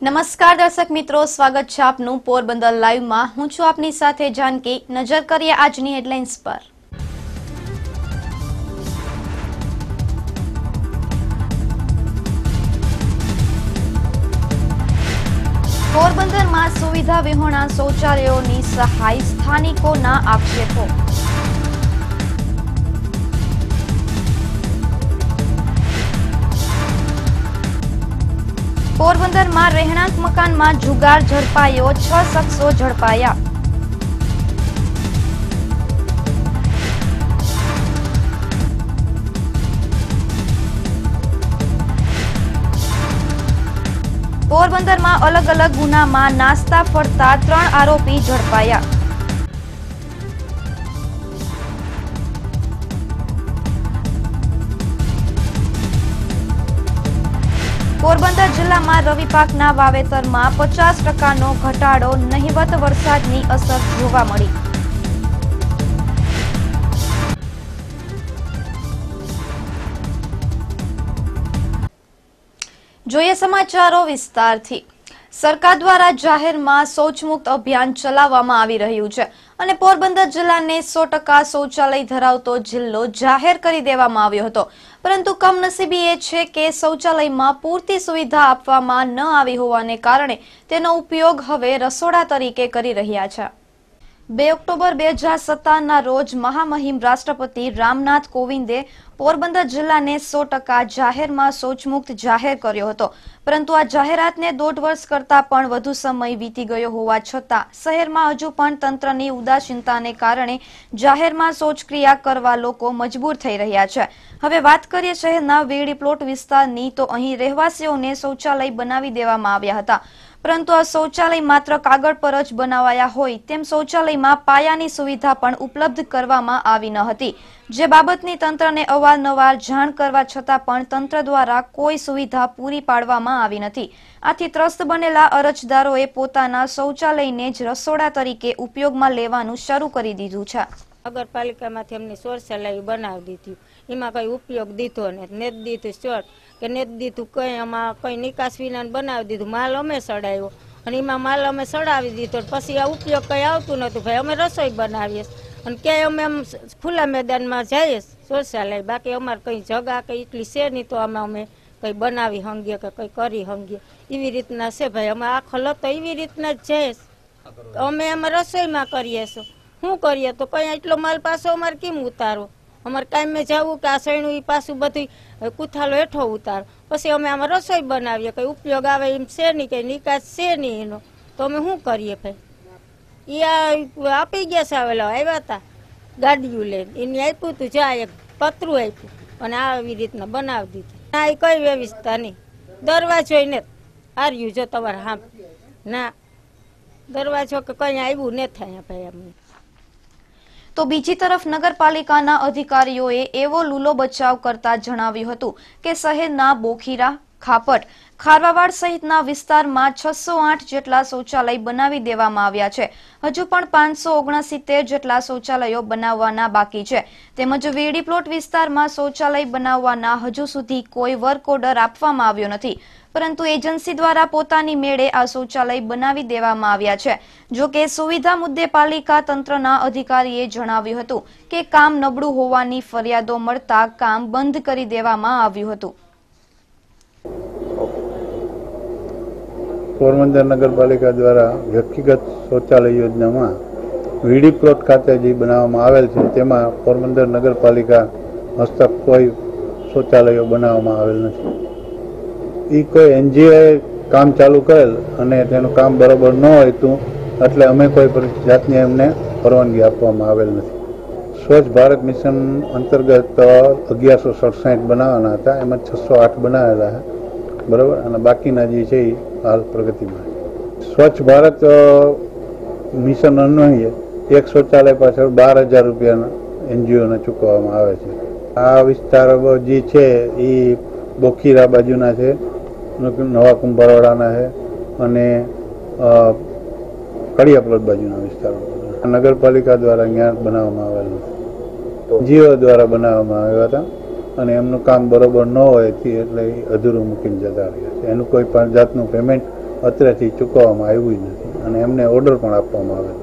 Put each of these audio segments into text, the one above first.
નમસ્કાર દર્શક મિત્રો, સ્વાગત છે આપનું પોરબંદર લાઈવમાં। હું છું આપની સાથે જાનકી। નજર કરીએ આજની હેડલાઇન્સ પર। પોરબંદરમાં સુવિધા વિહોણા શૌચાલયોની સહાય, સ્થાનિકોના આક્ષેપો। પોરબંદરમાં રહેણાંક મકાનમાં જુગાર ઝડપાયો, 6 શખ્સો ઝડપાયા। પોરબંદરમાં અલગ અલગ ગુનામાં નાસ્તા ફરતા 3 આરોપી ઝડપાયા। પોરબંદર જિલ્લામાં રવિ પાકના વાવેતરમાં 50% ઘટાડો, નહિવત વરસાદની અસર જોવા મળી। જોઈએ સમાચારો વિસ્તારથી। સરકાર દ્વારા જાહેરમાં શૌચમુક્ત અભિયાન ચલાવવામાં આવી રહ્યું છે અને પોરબંદર જિલ્લાને 100% શૌચાલય ધરાવતો જિલ્લો જાહેર કરી દેવામાં આવ્યો હતો, પરંતુ કમનસીબી એ છે કે શૌચાલયમાં પૂરતી સુવિધા આપવામાં ન આવી હોવાને કારણે તેનો ઉપયોગ હવે રસોડા તરીકે કરી રહ્યા છે। 2 ઓક્ટોબર 2017ના રોજ મહામહિમ રાષ્ટ્રપતિ રામનાથ કોવિંદે પોરબંદર જિલ્લાને 100% જાહેરમાં શૌચમુક્ત જાહેર કર્યો હતો, પરંતુ આ જાહેરાતને 1.5 વર્ષ કરતા પણ વધુ સમય વીતી ગયો હોવા છતાં શહેરમાં હજુ પણ તંત્રની ઉદાસીનતાને કારણે જાહેરમાં શૌચક્રિયા કરવા લોકો મજબૂર થઈ રહ્યા છે। હવે વાત કરીએ શહેરના વેડી પ્લોટ વિસ્તારની, તો અહીં રહેવાસીઓને શૌચાલય બનાવી દેવામાં આવ્યા હતા, પરંતુ આ શૌચાલય માત્ર કાગળ પર જ બનાવાયા હોય તેમ શૌચાલયમાં પાયાની સુવિધા પણ ઉપલબ્ધ કરવામાં આવી ન હતી, જે બાબતની તંત્રને અવારનવાર જાણ કરવા છતાં પણ તંત્ર દ્વારા કોઈ સુવિધા પૂરી પાડવામાં આવી નથી। આથી ત્રસ્ત બનેલા અરજદારોએ પોતાના શૌચાલયને જ રસોડા તરીકે ઉપયોગમાં લેવાનું શરૂ કરી દીધું છે। નગરપાલિકામાંથી અમને શૌચાલય બનાવી દીધું, એમાં કઈ ઉપયોગ દીધો ને દીધું શોર્ટ કે ને દીધું કઈ, આમાં કઈ નિકાસ વિના બનાવી દીધું। માલ અમે સડાવ્યો અને એમાં માલ અમે સડાવી દીધો, પછી આ ઉપયોગ કઈ આવતું નતું। ભાઈ અમે રસોઈ બનાવીએ અને ક્યાંય અમે આમ ખુલ્લા મેદાનમાં જઈએ શૌચાલય, બાકી અમારે કઈ જગા કઈ એટલી છે નહીં તો અમે કઈ બનાવી હંગીએ કે કઈ કરી હંગીએ, એવી રીતના છે ભાઈ। અમે આખો લતો એવી રીતના જ જઈએ, અમે રસોઈમાં કરીએ છીએ। શું કરીએ તો કઈ એટલો માલ પાછો અમારે કેમ ઉતારો? અમારે કાયમે જવું કે આ સૈણું એ પાછું બધું કુથાલો હેઠો ઉતારો, પછી અમે આમાં રસોઈ બનાવીએ, કઈ ઉપયોગ આવે એમ છે નહીં, કઈ નિકાસ છે નહીં એનો, તો અમે શું કરીએ ભાઈ? એ આપી ગયા છે, આવ્યા હતા ગાડીઓ લઈને, એને આપ્યું હતું, જા એક પતરું આપ્યું અને આવી રીતના બનાવી દીધું। ના એ કઈ વ્યવસ્થા નહીં, દરવાજો ને હાર્યું જો તમારે હા ના દરવાજો કે કઈ આવ્યું ન થાય ભાઈ અમને। તો બીજી તરફ નગરપાલિકાના અધિકારીઓએ એવો લૂલો બચાવ કરતા જણાવ્યું હતું કે શહેરના બોખીરા, ખાપટ, ખારવાવાડ સહિતના વિસ્તારમાં 608 જેટલા શૌચાલય બનાવી દેવામાં આવ્યા છે। હજુ પણ 569 જેટલા શૌચાલયો બનાવવાના બાકી છે। તેમજ વેડી પ્લોટ વિસ્તારમાં શૌચાલય બનાવવાના હજુ સુધી કોઈ વર્ક ઓર્ડર આપવામાં આવ્યો નથી, પરંતુ એજન્સી દ્વારા પોતાની મેળે આ શૌચાલય બનાવી દેવામાં આવ્યા છે। જો કે સુવિધા મુદ્દે પાલિકા તંત્રના અધિકારીએ જણાવ્યું હતું કે કામ નબળું હોવાની ફરિયાદો મળતા કામ બંધ કરી દેવામાં આવ્યું હતું। પોરબંદર નગરપાલિકા દ્વારા વ્યક્તિગત શૌચાલય યોજનામાં વીડી પ્લોટ ખાતે જે બનાવવામાં આવેલ છે તેમાં પોરબંદર નગરપાલિકા હસ્તક કોઈ શૌચાલયો બનાવવામાં આવેલ નથી। એ કોઈ એનજીઓએ કામ ચાલુ કરેલ અને તેનું કામ બરાબર ન હોય તો એટલે અમે કોઈ જાતની એમને પરવાનગી આપવામાં આવેલ નથી। સ્વચ્છ ભારત મિશન અંતર્ગત 1167 બનાવવાના હતા, એમાં 608 બનાવેલા છે બરાબર, અને બાકીના જે છે એ હાલ પ્રગતિમાં। સ્વચ્છ ભારત મિશન અન્વયે એક શૌચાલય પાછળ 12,000 રૂપિયાના એનજીઓને ચૂકવવામાં આવે છે। આ વિસ્તાર જે છે એ બોખીરા બાજુના છે, નવા કુંભારવાડાના છે અને કડિયા પ્લોટ બાજુના વિસ્તારો નગરપાલિકા દ્વારા અહીંયા બનાવવામાં આવેલ નથી, જીઓ દ્વારા બનાવવામાં આવ્યા હતા અને એમનું કામ બરોબર ન હોય એટલે અધૂરું મૂકીને જતા રહ્યા છે। એનું કોઈ પણ જાતનું પેમેન્ટ અત્રેથી ચૂકવવામાં આવ્યું નથી અને એમને ઓર્ડર પણ આપવામાં આવેલ.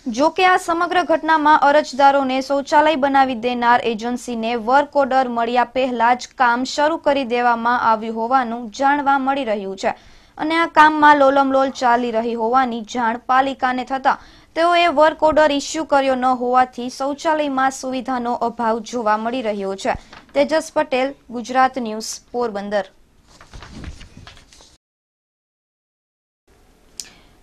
જો કે આ સમગ્ર ઘટનામાં અરજદારોને શૌચાલય બનાવી દેનાર એજન્સીને વર્ક ઓર્ડર મળ્યા પહેલા જ કામ શરૂ કરી દેવામાં આવ્યું હોવાનું જાણવા મળી રહ્યું છે અને આ કામમાં લોલમલોલ ચાલી રહી હોવાની જાણ પાલિકાને થતા તેઓએ વર્ક ઓર્ડર ઇસ્યુ કર્યો ન હોવાથી શૌચાલયમાં સુવિધાનો અભાવ જોવા મળી રહ્યો છે. તેજસ પટેલ, ગુજરાત ન્યૂઝ, પોરબંદર.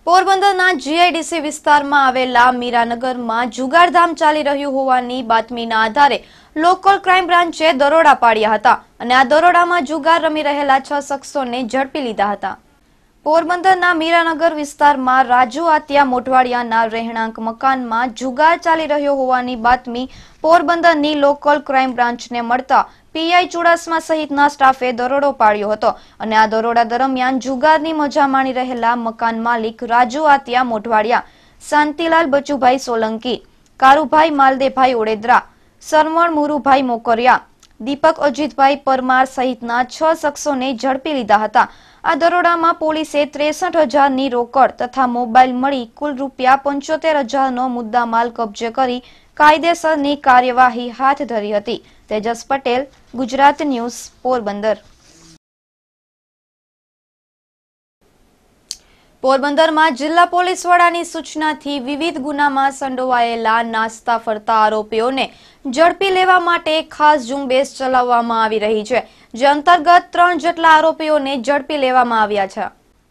પોરબંદરના જીઆઈડીસી વિસ્તારમાં આવેલા મીરાનગરમાં જુગારધામ ચાલી રહ્યું હોવાની બાતમીના આધારે લોકલ ક્રાઇમ બ્રાન્ચે દરોડા પાડ્યા હતા અને આ દરોડામાં જુગાર રમી રહેલા 6 શખ્સોને ઝડપી લીધા હતા. પોરબંદરના મીરાનગર વિસ્તારમાં રાજુ આત્યા મોટવાડિયાના રહેણાંક મકાનમાં જુગાર ચાલી રહ્યો હોવાની બાતમી પોરબંદરની લોકલ ક્રાઇમ બ્રાન્ચને મળતા પીઆઈ ચુડાસમા સહિતના સ્ટાફે દરોડો પાડ્યો હતો અને આ દરોડા દરમિયાન જુગારની મજા માણી રહેલા મકાન માલિક રાજુ આત્યા મોટવાડિયા, શાંતિલાલ બચુભાઈ સોલંકી, કારુભાઈ માલદેભાઈ ઓડેદરા, સરવણ મુરુભાઈ મોકરિયા, દીપક અજીતભાઈ પરમાર સહિતના 6 શખ્સોને ઝડપી લીધા હતા. આ દરોડામાં પોલીસે 63,000ની રોકડ તથા મોબાઈલ મળી કુલ ₹75,000નો મુદ્દામાલ કબજે કરી કાયદેસરની કાર્યવાહી હાથ ધરી હતી. તેજસ પટેલ, ગુજરાત ન્યૂઝ, પોરબંદર. પોરબંદરમાં જિલ્લા પોલીસ વડાની સૂચનાથી વિવિધ ગુનામાં સંડોવાયેલા નાસ્તા ફરતા આરોપીઓને ઝડપી લેવા માટે ખાસ ઝુંબેશ ચલાવવામાં આવી રહી છે, જે અંતર્ગત 3 જેટલા આરોપીઓને ઝડપી લેવામાં આવ્યા છે.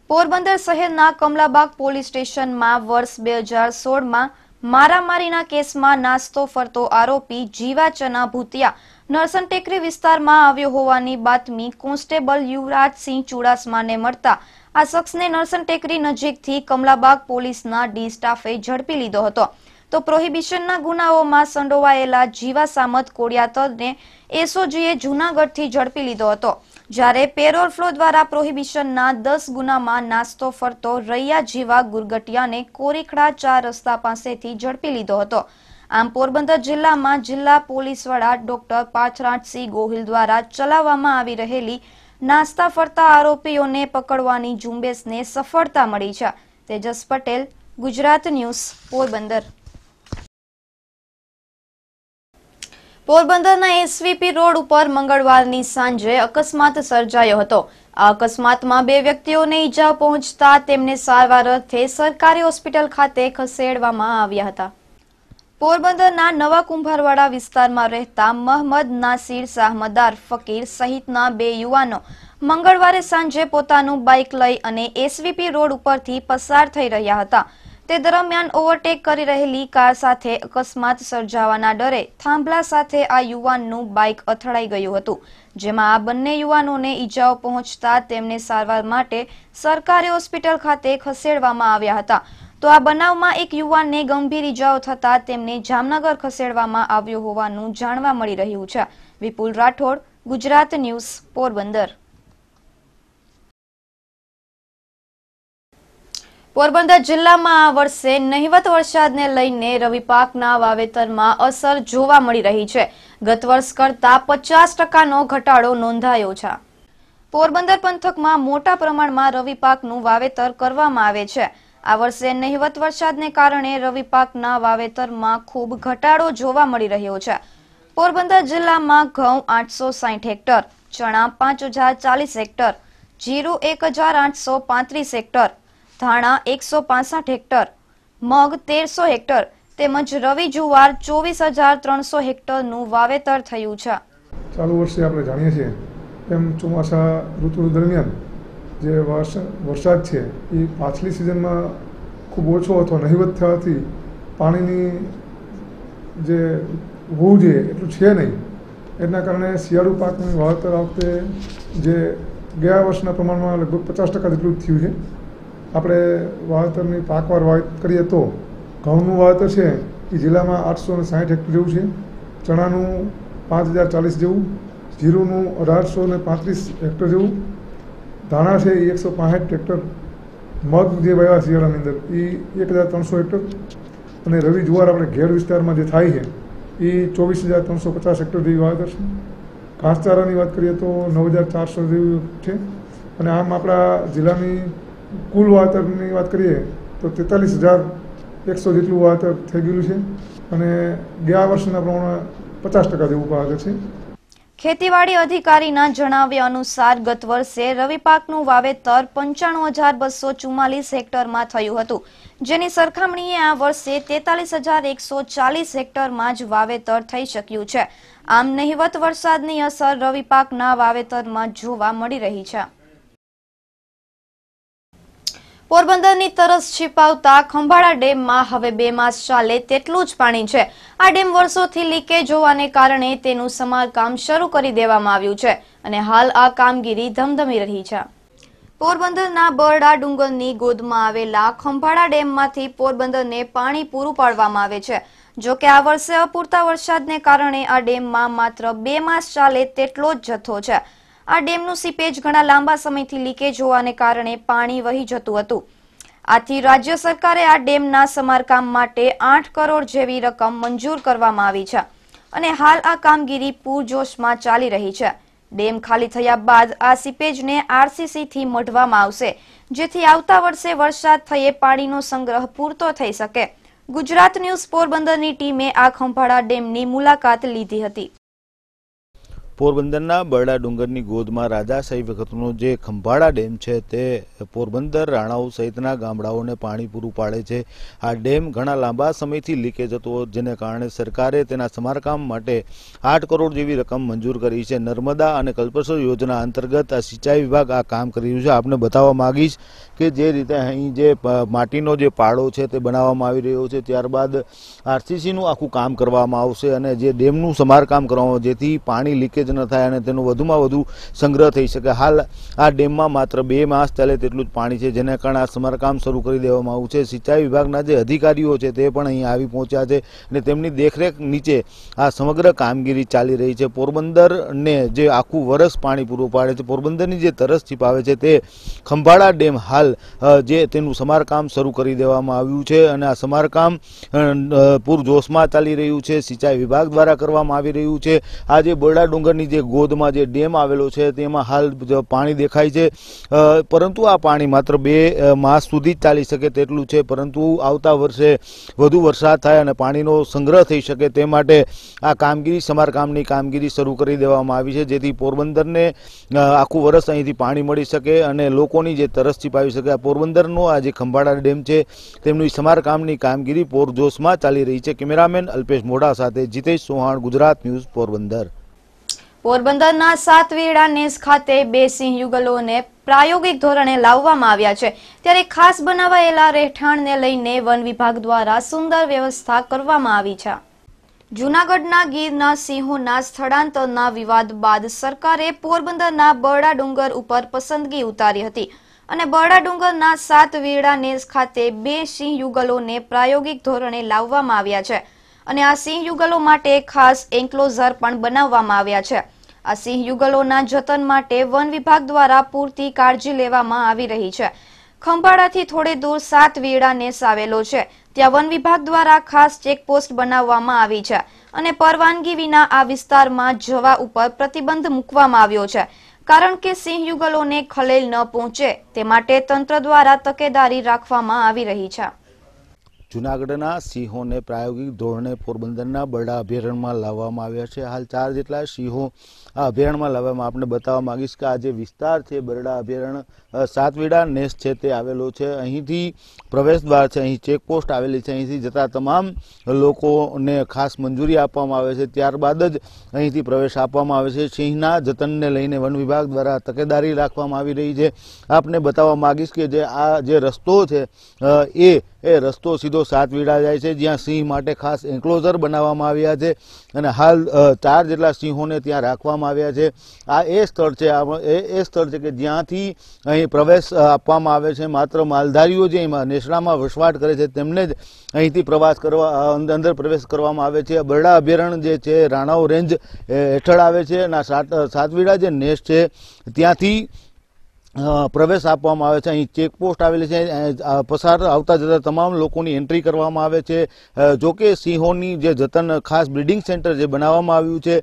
પોરબંદર શહેરના કમલાબાગ પોલીસ સ્ટેશનમાં વર્ષ 2016માં મારામારીના કેસમાં નાસ્તો ફરતો આરોપી જીવાચના ભૂતિયા નરસન ટેકરી વિસ્તારમાં આવ્યો હોવાની બાતમી કોન્સ્ટેબલ યુવરાજસિંહ ચુડાસમાને મળતા આ શખ્સને નરસન ટેકરી નજીકથી કમલાબાગ પોલીસના ડી સ્ટાફે ઝડપી લીધો હતો. તો પ્રોહિબિશનના ગુનાઓમાં સંડોવાયેલા જીવા સામત કોડિયાતરને એસઓજીએ જૂનાગઢથી ઝડપી લીધો હતો, જ્યારે પેરોલ ફ્લો દ્વારા પ્રોહિબિશનના 10 ગુનામાં નાસ્તો ફરતો રૈયા જીવા ગુરગટિયાને કોરીખડા 4 રસ્તા પાસેથી ઝડપી લીધો હતો. આમ પોરબંદર જિલ્લામાં જિલ્લા પોલીસ વડા ડોક્ટર પાર્થરાજસિંહ ગોહિલ દ્વારા ચલાવવામાં આવી રહેલી નાસ્તા ફરતા આરોપીઓને પકડવાની ઝુંબેશને સફળતા મળી છે. તેજસ પટેલ, ગુજરાત ન્યૂઝ, પોરબંદર. પોરબંદરના એસવીપી રોડ ઉપર મંગળવારની સાંજે અકસ્માત સર્જાયો હતો. આ અકસ્માતમાં 2 વ્યક્તિઓને ઈજા પહોંચતા તેમને સારવાર અર્થે સરકારી હોસ્પિટલ ખાતે ખસેડવામાં આવ્યા હતા. પોરબંદરના નવા કુંભારવાડા વિસ્તારમાં રહેતા મહમદ નાસિર શાહમદાર ફકીર સહિતના 2 યુવાનો મંગળવારે સાંજે પોતાનું બાઇક લઈ અને એસવીપી રોડ ઉપરથી પસાર થઈ રહ્યા હતા. તે દરમિયાન ઓવરટેક કરી રહેલી કાર સાથે અકસ્માત સર્જાવાના ડરે થાંભલા સાથે આ યુવાનનું બાઇક અથડાઈ ગયું હતું, જેમાં આ બંને યુવાનોને ઈજાઓ પહોંચતા તેમને સારવાર માટે સરકારી હોસ્પિટલ ખાતે ખસેડવામાં આવ્યા હતા. તો આ બનાવમાં એક યુવાનને ગંભીર ઈજાઓ થતા તેમને જામનગર ખસેડવામાં આવ્યો હોવાનું જાણવા મળી રહ્યું છે. વિપુલ રાઠોડ, ગુજરાત ન્યૂઝ, પોરબંદર. પોરબંદર જિલ્લામાં આ વર્ષે નહિવત વરસાદને લઈને રવિ પાકના વાવેતરમાં અસર જોવા મળી રહી છે. ગત વર્ષ કરતા 50%નો ઘટાડો નોંધાયો છે. પોરબંદર પંથકમાં મોટા પ્રમાણમાં રવિ પાકનું વાવેતર કરવામાં આવે છે. આ વર્ષે નહિવત વરસાદને કારણે રવિ પાકના વાવેતરમાં ખૂબ ઘટાડો જોવા મળી રહ્યો છે. પોરબંદર જિલ્લામાં ઘઉં 860 હેક્ટર, ચણા 5040 હેક્ટર, જીરું 1835 હેક્ટર, ધાણા 165 હેક્ટર, મગ 1300 હેક્ટર તેમજ રવિ જુવાર 24,300 હેક્ટરનું વાવેતર થયું છે. ચાલુ વર્ષે આપણે જાણીએ છીએ તેમ ચોમાસા ઋતુ દરમિયાન જે વરસાદ છે એ પાછલી સિઝનમાં ખૂબ ઓછો અથવા નહિવત થવાથી પાણીની જે હોવું જોઈએ એટલું છે નહીં. એના કારણે શિયાળુ પાકનું વાવેતર આ વખતે જે ગયા વર્ષના પ્રમાણમાં લગભગ 50% જેટલું જ થયું છે. આપણે વાવેતરની પાકવાર વાવેતર કરીએ તો ઘઉંનું વાવેતર છે એ જિલ્લામાં 860 હેક્ટર જેવું છે, ચણાનું 5040 જેવું, જીરુંનું 1835 હેક્ટર જેવું, ધાણા છે એ 165 હેક્ટર, મગ જે વાવ્યા શિયાળાની અંદર એ 1300 હેક્ટર અને રવિ જુવાર આપણે ઘેર વિસ્તારમાં જે થાય છે એ 24,350 હેક્ટર જેવી વાવેતર છે. ઘાસચારાની વાત કરીએ તો 9,400 જેવી છે અને આમ આપણા જિલ્લાની કુલ વાવેતરની વાત કરીએ તો 43,100 જેટલું વાવેતર થઈ ગયેલું છે અને ગયા વર્ષના પ્રમાણે 50% જેવું વાવેતર છે. ખેતીવાડી અધિકારીના જણાવ્યા અનુસાર ગત વર્ષે રવિ પાકનું વાવેતર 95,244 હેક્ટરમાં થયું હતું, જેની સરખામણીએ આ વર્ષે 43,140 હેક્ટરમાં જ વાવેતર થઈ શક્યું છે. આમ નહિવત વરસાદની અસર રવિ પાકના વાવેતરમાં જોવા મળી રહી છે. પોરબંદરની તરસ છીપાવતા ખંભાળા ડેમમાં હવે 2 માસ ચાલે તેટલું જ પાણી છે. આ ડેમ વર્ષોથી લીકેજ હોવાને કારણે તેનું સમારકામ શરૂ કરી દેવામાં આવ્યું છે અને હાલ આ કામગીરી ધમધમી રહી છે. પોરબંદરના બરડા ડુંગરની ગોદમાં આવેલા ખંભાળા ડેમમાંથી પોરબંદરને પાણી પૂરું પાડવામાં આવે છે. જો કે આ વર્ષે અપૂરતા વરસાદને કારણે આ ડેમમાં માત્ર 2 માસ ચાલે તેટલો જ જથ્થો છે. આ ડેમનું સીપેજ ઘણા લાંબા સમયથી લીકેજ હોવાને કારણે પાણી વહી જતું હતું. આથી રાજ્ય સરકારે આ ડેમના સમારકામ માટે 8 કરોડ જેવી રકમ મંજૂર કરવામાં આવી છે અને હાલ આ કામગીરી પૂરજોશમાં ચાલી રહી છે. ડેમ ખાલી થયા બાદ આ સીપેજને આરસીસીથી મઢવામાં આવશે, જેથી આવતા વર્ષે વરસાદ થયે પાણીનો સંગ્રહ પૂરતો થઈ શકે. ગુજરાત ન્યૂઝ પોરબંદરની ટીમે આ ખંભાળા ડેમની મુલાકાત લીધી હતી. પોરબંદરના બરડા ડુંગરની ગોદમાં રાજાશાહી વખતનો જે ખંભાળા ડેમ છે તે પોરબંદર, રાણાઉ સહિતના ગામડાઓને પાણી પૂરું પાડે છે. આ ડેમ ઘણા લાંબા સમયથી લીકેજ હતો, જેને કારણે સરકારે તેના સમારકામ માટે 8 કરોડ જેવી રકમ મંજૂર કરી છે. નર્મદા અને કલ્પસર યોજના અંતર્ગત આ સિંચાઈ વિભાગ આ કામ કરી રહ્યું છે. આપને બતાવવા માંગીશ કે જે રીતે અહીં જે માટીનો જે પાડો છે તે બનાવવામાં આવી રહ્યો છે, ત્યારબાદ આરસીસીનું આખું કામ કરવામાં આવશે અને જે ડેમનું સમારકામ કરવામાં, જેથી પાણી લીકેજ ન થાય અને તેનો વધુમાં વધુ સંગ્રહ થઈ શકે. હાલ આ ડેમમાં માત્ર 2 માસ ચાલે તેટલું જ પાણી છે, જેને કારણે આ સમારકામ શરૂ કરી દેવામાં આવ્યું છે. સિંચાઈ વિભાગના જે અધિકારીઓ છે તે પણ અહીં આવી પહોંચ્યા છે અને તેમની દેખરેખ નીચે આ સમગ્ર કામગીરી ચાલી રહી છે. પોરબંદરને જે આખું વર્ષ પાણી પૂરું પાડે છે, પોરબંદરની જે તરસ છીપાવે છે, તે ખંભાળા ડેમ હાલ જે તેનું સમારકામ શરૂ કરી દેવામાં આવ્યું છે અને આ સમારકામ પૂરજોશમાં ચાલી રહ્યું છે. સિંચાઈ વિભાગ દ્વારા કરવામાં આવી રહ્યું છે. આ જે બરડા ડુંગરની જે ગોદમાં જે ડેમ આવેલો છે તેમાં હાલ પાણી દેખાય છે, પરંતુ આ પાણી માત્ર 2 માસ સુધી જ ચાલી શકે તેટલું છે. પરંતુ આવતા વર્ષે વધુ વરસાદ થાય અને પાણીનો સંગ્રહ થઈ શકે તે માટે આ કામગીરી, સમારકામની કામગીરી શરૂ કરી દેવામાં આવી છે, જેથી પોરબંદરને આખું વર્ષ અહીંથી પાણી મળી શકે અને લોકોની જે તરસ છીપાવી શકે. આ પોરબંદરનો આ જે ખંભાળા ડેમ છે તેમની સમારકામની કામગીરી પૂરજોશમાં ચાલી રહી છે. કેમેરામેન અલ્પેશ મોઢા સાથે જીતેશ ચૌહાણ, ગુજરાત ન્યૂઝ, પોરબંદર. પોરબંદરના સાતવીડા નેસ ખાતે 2 સિંહ યુગલોને પ્રાયોગિક ધોરણે લાવવામાં આવ્યા છે, ત્યારે ખાસ બનાવાયેલા રહેઠાણને લઈને વન વિભાગ દ્વારા સુંદર વ્યવસ્થા કરવામાં આવી છે. જૂનાગઢના ગીરના સિંહોના સ્થળાંતરના વિવાદ બાદ સરકારે પોરબંદરના બરડા ડુંગર ઉપર પસંદગી ઉતારી હતી અને બરડા ડુંગરના સાતવીડા નેસ ખાતે 2 સિંહ યુગલોને પ્રાયોગિક ધોરણે લાવવામાં આવ્યા છે અને આ સિંહ યુગલો માટે ખાસ એન્ક્લોઝર પણ બનાવવામાં આવ્યા છે. આ સિંહ યુગલોના જતન માટે વન વિભાગ દ્વારા પૂરતી કાળજી લેવામાં આવી રહી છે. ખંભાળાથી થોડે દૂર સાતવીડા નેસ આવેલો છે, ત્યાં વન વિભાગ દ્વારા ખાસ ચેકપોસ્ટ બનાવવામાં આવી છે અને પરવાનગી વિના આ વિસ્તારમાં જવા ઉપર પ્રતિબંધ મૂકવામાં આવ્યો છે, કારણ કે સિંહ યુગલોને ખલેલ ન પહોંચે તે માટે તંત્ર દ્વારા તકેદારી રાખવામાં આવી રહી છે. જૂનાગઢના સિંહોને પ્રાયોગિક ધોરણે પોરબંદરના બરડા અભયારણ્યમાં લાવવામાં આવ્યા છે. હાલ 4 જેટલા સિંહો આ અભયારણ્યમાં લાવવામાં. આપણે બતાવવા માંગીશ કે આ જે વિસ્તાર છે બરડા અભયારણ્ય, સાતવીડા નેસ છે તે આવેલો છે. અહીંથી પ્રવેશ દ્વાર છે, અહીં ચેકપોસ્ટ આવેલી છે, અહીંથી જતા તમામ લોકોને ખાસ મંજૂરી આપવામાં આવે છે, ત્યારબાદ જ અહીંથી પ્રવેશ આપવામાં આવે છે. સિંહના જતનને લઈને વન વિભાગ દ્વારા તકેદારી રાખવામાં આવી રહી છે. આપને બતાવવા માંગીશ કે જે આ જે રસ્તો છે એ રસ્તો સીધો સાતવીડા જાય છે, જ્યાં સિંહ માટે ખાસ એન્ક્લોઝર બનાવવામાં આવ્યા છે અને હાલ 4 જેટલા સિંહોને ત્યાં રાખવામાં આવ્યા છે. આ એ સ્થળ છે, એ સ્થળ છે કે જ્યાંથી અહીં પ્રવેશ આપવામાં આવે છે. માત્ર માલધારીઓ જે અહીં નેસડામાં વસવાટ કરે છે તેમને જ અહીંથી પ્રવાસ કરવા, અંદર પ્રવેશ કરવામાં આવે છે. બરડા અભયારણ્ય જે છે રાણાઉ રેન્જ હેઠળ આવે છે અને સાતવીડા જે નેસ છે ત્યાંથી પ્રવેશ આપવામાં આવે છે। અહીં ચેકપોસ્ટ આવેલી છે, પસાર આવતા જતા તમામ લોકોની એન્ટ્રી કરવામાં આવે છે। જો કે સિંહોની જે જતન ખાસ બ્રીડિંગ સેન્ટર જે બનાવવામાં આવ્યું છે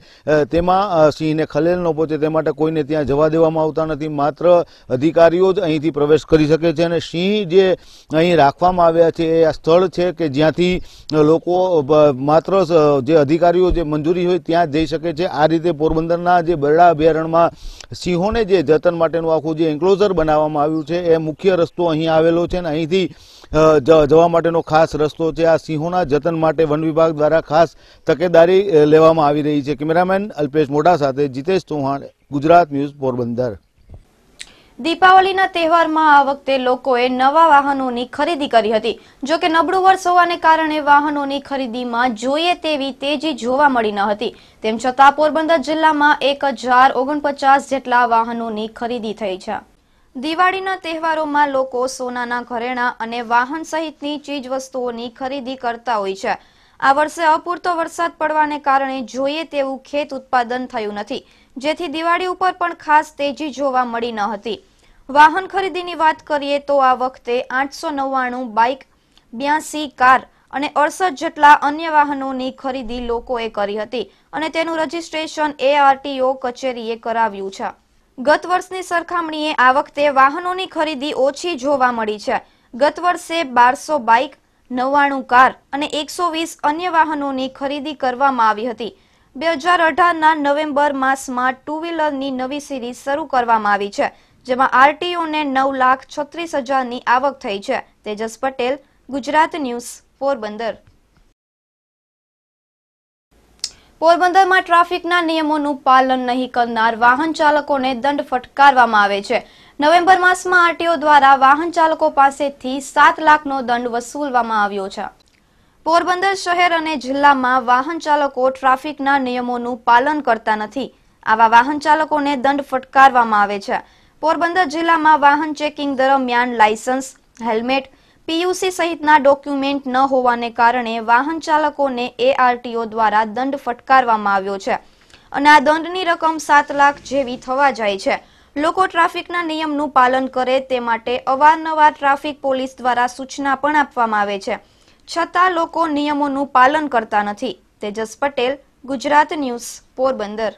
તેમાં સિંહને ખલેલ ન પહોંચે તે માટે કોઈને ત્યાં જવા દેવામાં આવતા નથી। માત્ર અધિકારીઓ જ અહીંથી પ્રવેશ કરી શકે છે અને સિંહ જે અહીં રાખવામાં આવ્યા છે એ આ સ્થળ છે કે જ્યાંથી લોકો માત્ર જે અધિકારીઓ જે મંજૂરી હોય ત્યાં જઈ શકે છે। આ રીતે પોરબંદરના જે બરડા અભયારણ્યમાં સિંહોને જે જતન માટેનું આખું જે એન્ક્લોઝર બનાવવામાં આવ્યું છે એ મુખ્ય રસ્તો અહીં આવેલો છે અને અહીંથી જવા માટેનો ખાસ રસ્તો છે। આ સિંહોના જતન માટે વન વિભાગ દ્વારા ખાસ તકેદારી લેવામાં આવી રહી છે। કેમેરામેન અલ્પેશ મોઢા સાથે જીતેશ ચૌહાણ, ગુજરાત ન્યૂઝ, પોરબંદર। દીપાવલીના તહેવારમાં આ વખતે લોકોએ નવા વાહનોની ખરીદી કરી હતી। જો કે નબળું વર્ષ હોવાને કારણે વાહનોની ખરીદીમાં જોઈએ તેવી તેજી જોવા મળી ન હતી। તેમ છતાં પોરબંદર જિલ્લામાં 1049 જેટલા વાહનોની ખરીદી થઈ છે। દિવાળીના તહેવારોમાં લોકો સોનાના ઘરેણાં અને વાહન સહિતની ચીજ વસ્તુઓની ખરીદી કરતા હોય છે। આ વર્ષે અપૂરતો વરસાદ પડવાને કારણે જોઈએ તેવું ખેત ઉત્પાદન થયું નથી, જેથી દિવાળી ઉપર પણ ખાસ તેજી જોવા મળી ન હતી। વાહન ખરીદીની વાત કરીએ તો આ વખતે 899 બાઇક, 82 કાર અને 68 જેટલા અન્ય વાહનોની ખરીદી લોકોએ કરી હતી અને તેનું રજીસ્ટ્રેશન ARTO કચેરીએ કરાવ્યું છે। ગત વર્ષની સરખામણીએ આ વખતે વાહનોની ખરીદી ઓછી જોવા મળી છે। ગત વર્ષે 1200 બાઇક, 99 કાર અને 120 અન્ય વાહનોની ખરીદી કરવામાં આવી હતી। 2018ના નવેમ્બર માસમાં ટુ વ્હીલરની નવી સિરીઝ શરૂ કરવામાં આવી છે, જેમાં RTOને 9,36,000ની આવક થઈ છે। તેજસ પટેલ, ગુજરાત ન્યૂઝ, પોરબંદર। પોરબંદરમાં ટ્રાફિકના નિયમોનું પાલન નહીં કરનાર વાહન ચાલકોને દંડ ફટકારવામાં આવે છે। નવેમ્બર માસમાં RTO દ્વારા વાહન ચાલકો પાસેથી 7 લાખનો દંડ વસૂલવામાં આવ્યો છે। પોરબંદર શહેર અને જિલ્લામાં વાહન ચાલકો ટ્રાફિકના નિયમોનું પાલન કરતા નથી। આવા વાહન ચાલકોને દંડ ફટકારવામાં આવે છે। પોરબંદર જિલ્લામાં વાહન ચેકિંગ દરમિયાન લાયસન્સ, હેલ્મેટ, PUC સહિતના ડોક્યુમેન્ટ ન હોવાને કારણે વાહન ચાલકોને ARTO દ્વારા દંડ ફટકારવામાં આવ્યો છે અને આ દંડની રકમ 7 લાખ જેવી થવા જાય છે। લોકો ટ્રાફિકના નિયમનું પાલન કરે તે માટે અવારનવાર ટ્રાફિક પોલીસ દ્વારા સૂચના પણ આપવામાં આવે છે, છતાં લોકો નિયમોનું પાલન કરતા નથી। તેજસ પટેલ, ગુજરાત ન્યૂઝ, પોરબંદર।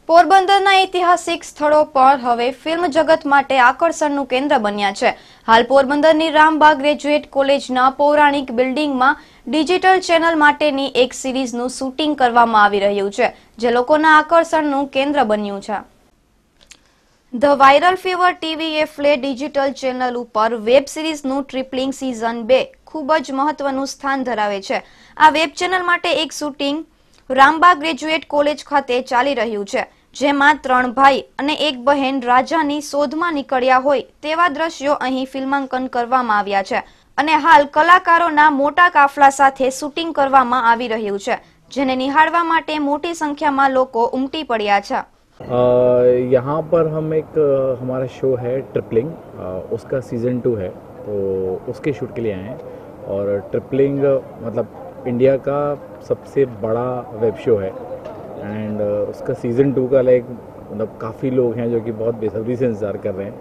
પોરબંદરના ઐતિહાસિક સ્થળો પર હવે ફિલ્મ જગત માટે આકર્ષણનું કેન્દ્ર બન્યા છે। હાલ પોરબંદરની રામબાગ ગ્રેજ્યુએટ કોલેજના પૌરાણિક બિલ્ડિંગમાં ડિજિટલ ચેનલ માટેની એક સિરીઝનું શૂટિંગ કરવામાં આવી રહ્યું છે, જે લોકોના આકર્ષણનું કેન્દ્ર બન્યું છે। ધ વાયરલ ફીવર ટીવીએ ફ્લે ડિજિટલ ચેનલ ઉપર વેબ સિરીઝનું ટ્રિપલિંગ સિઝન 2 ખૂબ જ મહત્વનું સ્થાન ધરાવે છે। આ વેબ ચેનલ માટે એક શૂટિંગ રામબાગ ગ્રેજ્યુએટ કોલેજ ખાતે ચાલી રહ્યું છે, જેમાં 3 ભાઈ અને 1 બહેન રાજાની શોધમાં નીકળ્યા હોય તેવા દ્રશ્યો અહીં ફિલ્માંકન કરવામાં આવ્યા છે અને હાલ કલાકારોના મોટા કાફલા સાથે શૂટિંગ કરવામાં આવી રહ્યું છે, જેને નિહાળવા માટે મોટી સંખ્યામાં લોકો ઉમટી પડ્યા છે। यहाँ पर हम एक हमारा शो है ट्रिपलिंग, उसका सीज़न 2 है, तो उसके शूट के लिए आए हैं। और ट्रिपलिंग मतलब इंडिया का सबसे बड़ा वेब शो है एंड उसका सीज़न 2 का लाइक मतलब काफ़ी लोग हैं जो कि बहुत बेसब्री से इंतज़ार कर रहे हैं,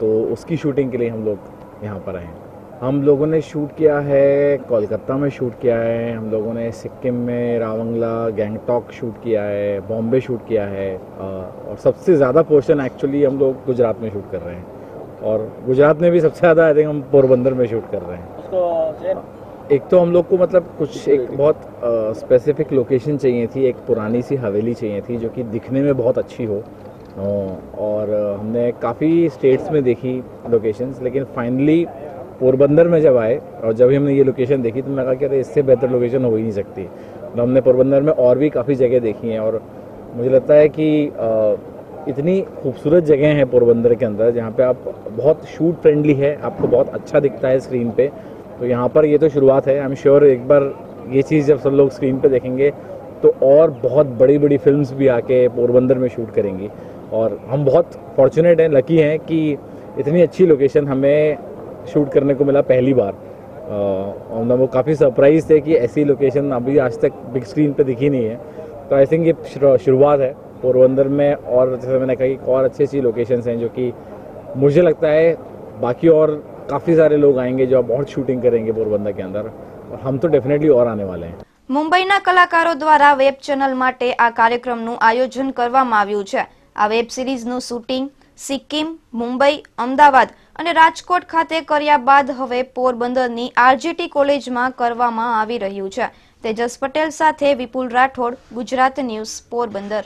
तो उसकी शूटिंग के लिए हम लोग यहाँ पर आए हैं। हम लोगों ने शूट किया है, कोलकाता में शूट किया है, हम लोगों ने सिक्किम में रावंगला, गैंगटॉक शूट किया है, बॉम्बे शूट किया है और सबसे ज़्यादा पोर्शन एक्चुअली हम लोग गुजरात में शूट कर रहे हैं और गुजरात में भी सबसे ज़्यादा आई थिंक हम पोरबंदर में शूट कर रहे हैं। एक तो हम लोग को मतलब कुछ एक बहुत स्पेसिफिक लोकेशन चाहिए थी, एक पुरानी सी हवेली चाहिए थी जो कि दिखने में बहुत अच्छी हो और हमने काफ़ी स्टेट्स में देखी लोकेशंस, लेकिन फाइनली पोरबंदर में जब आए और जब हमने ये लोकेशन देखी तो मैं कहा कि अरे इससे बेहतर लोकेशन हो ही नहीं सकती। तो हमने पोरबंदर में और भी काफ़ी जगह देखी हैं और मुझे लगता है कि इतनी खूबसूरत जगह हैं पोरबंदर के अंदर जहाँ पे आप बहुत शूट फ्रेंडली है, आपको बहुत अच्छा दिखता है स्क्रीन पे। तो यहाँ पर ये तो शुरुआत है, आई एम श्योर एक बार ये चीज़ जब सब लोग स्क्रीन पे देखेंगे तो और बहुत बड़ी बड़ी फिल्म्स भी आके पोरबंदर में शूट करेंगी और हम बहुत फॉर्चुनेट हैं, लकी हैं कि इतनी अच्छी लोकेशन हमें शूट करने को मिला पहली बार। और वो काफ़ी सरप्राइज थे कि ऐसी लोकेशन अभी आज तक बिग स्क्रीन पे दिखी नहीं है। तो आई थिंक ये शुरुआत है पोरबंदर में और जैसे मैंने कहा कि और अच्छी अच्छी लोकेशंस हैं जो कि मुझे लगता है बाकी और काफ़ी सारे लोग आएंगे जो अब और शूटिंग करेंगे पोरबंदर के अंदर, और हम तो डेफिनेटली और आने वाले हैं। મુંબઈના કલાકારો દ્વારા વેબ ચેનલ માટે આ કાર્યક્રમનું આયોજન કરવામાં આવ્યું છે। આ વેબ સિરીઝનું શૂટિંગ સિક્કિમ, મુંબઈ, અમદાવાદ અને રાજકોટ ખાતે કર્યા બાદ હવે પોરબંદરની આરજીટી કોલેજમાં કરવામાં આવી રહ્યું છે। તેજસ પટેલ સાથે વિપુલ રાઠોડ, ગુજરાત ન્યૂઝ, પોરબંદર।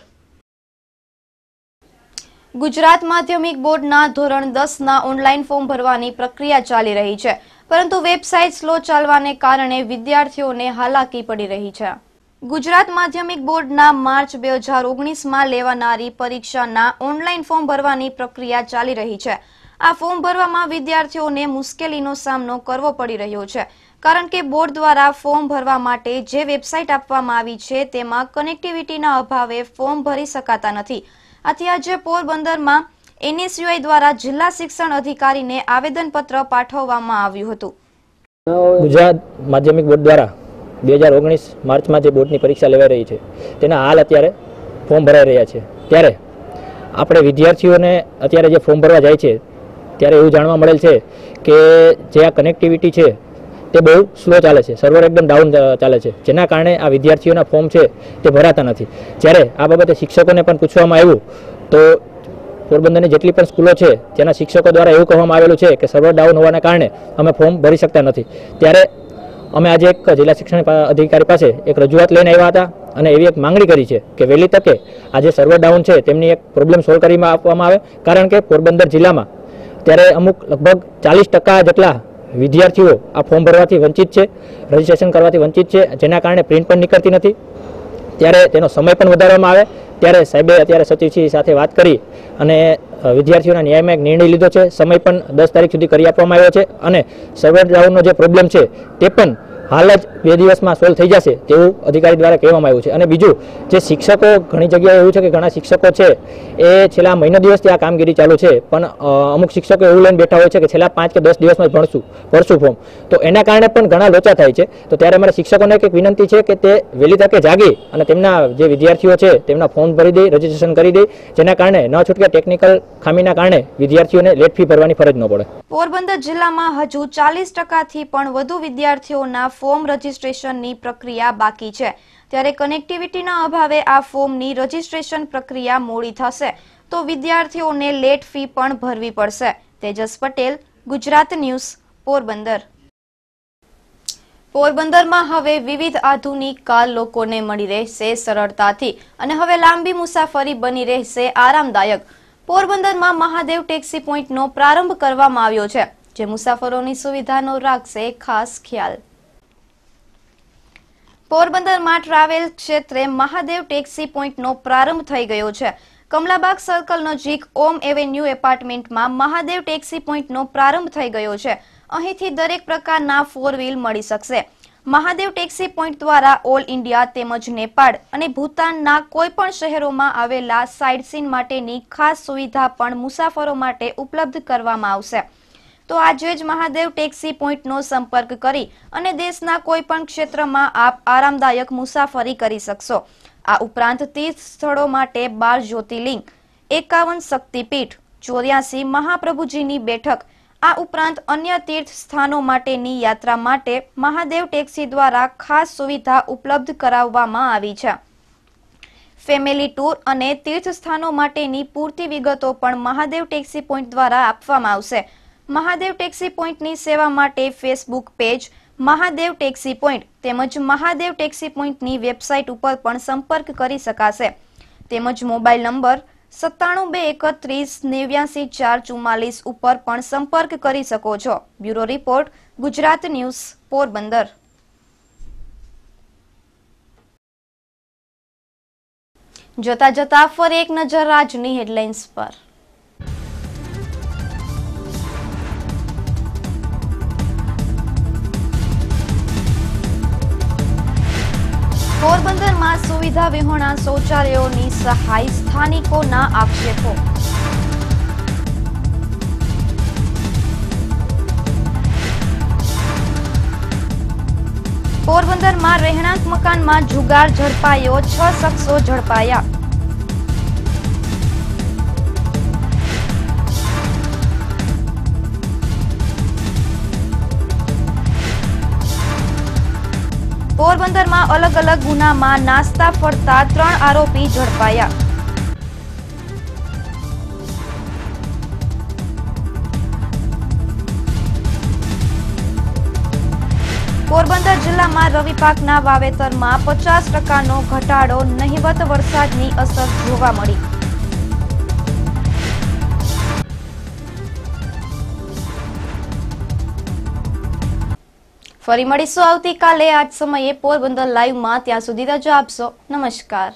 ગુજરાત માધ્યમિક બોર્ડના ધોરણ 10ના ઓનલાઈન ફોર્મ ભરવાની પ્રક્રિયા ચાલી રહી છે, પરંતુ વેબસાઇટ સ્લો ચાલવાને કારણે વિદ્યાર્થીઓને હાલાકી પડી રહી છે। ગુજરાત માધ્યમિક બોર્ડના માર્ચ 2019માં લેવાનારી પરીક્ષાના ઓનલાઈન ફોર્મ ભરવાની પ્રક્રિયા ચાલી રહી છે। આ ફોર્મ ભરવામાં વિદ્યાર્થીઓને મુશ્કેલીનો સામનો કરવો પડી રહ્યો છે, કારણ કે બોર્ડ દ્વારા ફોર્મ ભરવા માટે જે વેબસાઇટ આપવામાં આવી છે તેમાં કનેક્ટિવિટીના અભાવે ફોર્મ ભરી શકાતા નથી। આથી આજે પોરબંદરમાં NSUI દ્વારા જિલ્લા શિક્ષણ અધિકારીને આવેદનપત્ર પાઠવવામાં આવ્યું હતું। ગુજરાત માધ્યમિક બોર્ડ દ્વારા 2019 માર્ચમાં જે બોર્ડની પરીક્ષા લેવાઈ રહી છે તેના હાલ અત્યારે ફોર્મ ભરાઈ રહ્યા છે। ત્યારે આપણે વિદ્યાર્થીઓને અત્યારે જે ફોર્મ ભરવા જાય છે ત્યારે એવું જાણવા મળેલ છે કે જે આ કનેક્ટિવિટી છે તે બહુ સ્લો ચાલે છે, સર્વર એકદમ ડાઉન ચાલે છે, જેના કારણે આ વિદ્યાર્થીઓના ફોર્મ છે તે ભરાતા નથી। જ્યારે આ બાબતે શિક્ષકોને પણ પૂછવામાં આવ્યું તો પોરબંદરની જેટલી પણ સ્કૂલો છે તેના શિક્ષકો દ્વારા એવું કહેવામાં આવેલું છે કે સર્વર ડાઉન હોવાના કારણે અમે ફોર્મ ભરી શકતા નથી। ત્યારે અમે આજે એક જિલ્લા શિક્ષણ અધિકારી પાસે એક રજૂઆત લઈને આવ્યા હતા અને એવી એક માંગણી કરી છે કે વહેલી તકે આ જે સર્વર ડાઉન છે તેમની એક પ્રોબ્લેમ સોલ્વ કરવામાં આપવામાં આવે, કારણ કે પોરબંદર જિલ્લામાં ત્યારે અમુક લગભગ 40% જેટલા વિદ્યાર્થીઓ આ ફોર્મ ભરવાથી વંચિત છે, રજીસ્ટ્રેશન કરવાથી વંચિત છે, જેના કારણે પ્રિન્ટ પણ નીકળતી નથી। ત્યારે તેનો સમય પણ વધારવામાં આવે। ત્યારે સાહેબે અત્યારે સચિવશ્રી સાથે વાત કરી અને વિદ્યાર્થીઓના ન્યાયમાં એક નિર્ણય લીધો છે। સમય પણ 10 તારીખ સુધી કરી આપવામાં આવ્યો છે અને સર્વર ડાઉનનો જે પ્રોબ્લેમ છે તે પણ હાલ જ 2 દિવસમાં સોલ્વ થઈ જશે તેવું અધિકારી દ્વારા કહેવામાં આવ્યું છે। અને બીજું, જે શિક્ષકો ઘણી જગ્યાએ એવું છે કે ઘણા શિક્ષકો છે એ છેલ્લા મહિનો દિવસથી આ કામગીરી ચાલુ છે, પણ અમુક શિક્ષકો એવું લઈને બેઠા હોય છે કે છેલ્લા 5 કે 10 દિવસમાં જ ભરશું ફોર્મ, તો એના કારણે પણ ઘણા લોચા થાય છે। તો ત્યારે અમારા શિક્ષકોને એક વિનંતી છે કે તે વહેલી તકે જાગી અને તેમના જે વિદ્યાર્થીઓ છે તેમના ફોર્મ ભરી દે, રજીસ્ટ્રેશન કરી દે, જેના કારણે ન છૂટકે ટેકનિકલ ખામીના કારણે વિદ્યાર્થીઓને લેટ ફી ભરવાની ફરજ ન પડે। પોરબંદર જિલ્લામાં હજુ 40%થી પણ વધુ વિદ્યાર્થીઓના ફોર્મ રજીસ્ટ્રેશનની પ્રક્રિયા બાકી છે। ત્યારે કનેક્ટિવિટીના અભાવે આ ફોર્મની રજીસ્ટ્રેશન પ્રક્રિયા મોડી થશે તો વિદ્યાર્થીઓને લેટ ફી પણ ભરવી પડશે। તેજસ પટેલ, ગુજરાત ન્યૂઝ, પોરબંદર। પોરબંદરમાં હવે વિવિધ આધુનિક કાર લોકોને મળી રહેશે સરળતાથી અને હવે લાંબી મુસાફરી બની રહેશે આરામદાયક। પોરબંદરમાં મહાદેવ ટેક્સી પોઈન્ટનો પ્રારંભ કરવામાં આવ્યો છે, જે મુસાફરોની સુવિધાનો રાખશે ખાસ ખ્યાલ। પોરબંદરમાં ટ્રાવેલ ક્ષેત્રે મહાદેવ ટેક્સી પોઈન્ટનો પ્રારંભ થઈ ગયો છે। કમલાબાગ સર્કલ નજીક ઓમ એવેન્યુ એપાર્ટમેન્ટમાં મહાદેવ ટેક્સી પોઈન્ટનો પ્રારંભ થઈ ગયો છે। અહીંથી દરેક પ્રકારના 4 વ્હીલ મળી શકશે। મહાદેવ ટેક્સી પોઈન્ટ દ્વારા ઓલ ઇન્ડિયા તેમજ નેપાળ અને ભૂતાનના કોઈ પણ શહેરોમાં આવેલા સાઇટ સીન માટેની ખાસ સુવિધા પણ મુસાફરો માટે ઉપલબ્ધ કરવામાં આવશે। તો આજે જ મહાદેવ ટેક્સી પોઈન્ટનો સંપર્ક કરી અને દેશના કોઈ પણ ક્ષેત્રમાં આપ આરામદાયક મુસાફરી કરી શકશો। આ ઉપરાંત તીર્થ સ્થળો માટે 12 જ્યોતિર્લિંગ, 51 શક્તિપીઠ, 84 મહાપ્રભુજીની બેઠક, આ ઉપરાંત અન્ય તીર્થ સ્થાનો માટેની યાત્રા માટે મહાદેવ ટેક્સી દ્વારા ખાસ સુવિધા ઉપલબ્ધ કરાવવામાં આવી છે। ફેમિલી ટૂર અને તીર્થ સ્થાનો માટેની પૂરતી વિગતો પણ મહાદેવ ટેક્સી પોઈન્ટ દ્વારા આપવામાં આવશે। મહાદેવ ટેક્સી પોઈન્ટની સેવા માટે Facebook page Mahadev taxi point તેમજ મહાદેવ ટેક્સી પોઈન્ટની વેબસાઇટ ઉપર પણ સંપર્ક કરી શકાશે। તેમજ મોબાઈલ નંબર 9723394444 ઉપર પણ સંપર્ક કરી શકો છો। Bureau report, Gujarat news, Porbandar. જોતા જોતા ફરી એક નજર આજની હેડલાઇન્સ પર। પોરબંદરમાં સુવિધા વિહોણા શૌચાલયોની સહાય, સ્થાનિકોના આક્ષેપો। પોરબંદરમાં રહેણાંક મકાનમાં જુગાર ઝડપાયો, 6 શખ્સો ઝડપાયા। પોરબંદરમાં અલગ અલગ ગુનામાં નાસ્તા ફરતા 3 આરોપી ઝડપાયા। પોરબંદર જિલ્લામાં રવિ પાકના વાવેતરમાં 50% ઘટાડો, નહિવત વરસાદની અસર જોવા મળી। ફરી મળીશું આવતીકાલે આ જ સમયે પોરબંદર લાઈવમાં। ત્યાં સુધી રજા આપશો। નમસ્કાર।